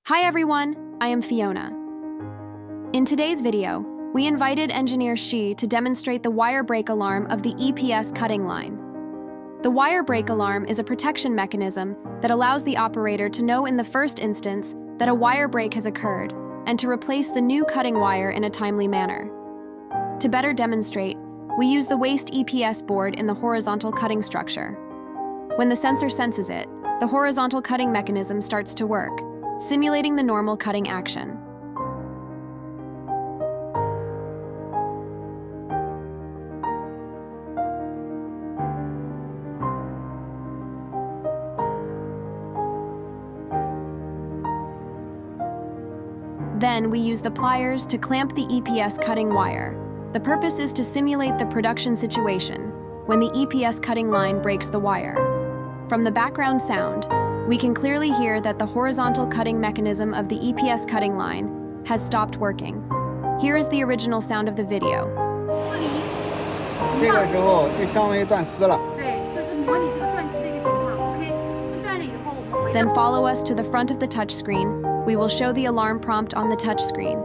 Hi everyone, I am Fiona. In today's video, we invited engineer Shi to demonstrate the wire break alarm of the EPS cutting line. The wire break alarm is a protection mechanism that allows the operator to know in the first instance that a wire break has occurred and to replace the new cutting wire in a timely manner. To better demonstrate, we use the waste EPS board in the horizontal cutting structure. When the sensor senses it, the horizontal cutting mechanism starts to work, simulating the normal cutting action. Then we use the pliers to clamp the EPS cutting wire. The purpose is to simulate the production situation when the EPS cutting line breaks the wire. From the background sound, we can clearly hear that the horizontal cutting mechanism of the EPS cutting line has stopped working. Here is the original sound of the video. 这个时候就相当于断丝了。对，就是模拟这个断丝的一个情况。OK，丝断了以后，我们回到。 Then follow us to the front of the touchscreen. We will show the alarm prompt on the touchscreen.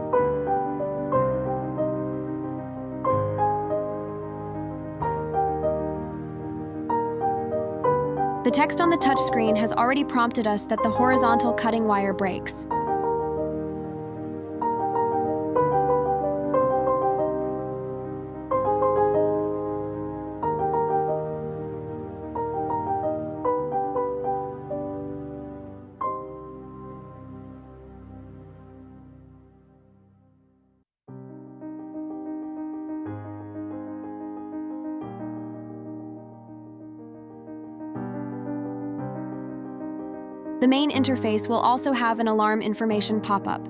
The text on the touchscreen has already prompted us that the horizontal cutting wire breaks. The main interface will also have an alarm information pop-up.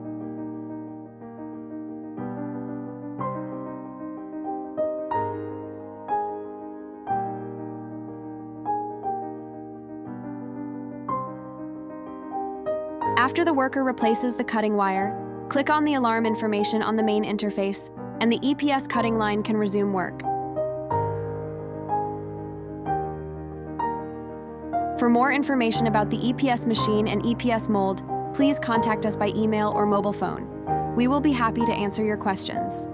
After the worker replaces the cutting wire, click on the alarm information on the main interface, and the EPS cutting line can resume work. For more information about the EPS machine and EPS mold, please contact us by email or mobile phone. We will be happy to answer your questions.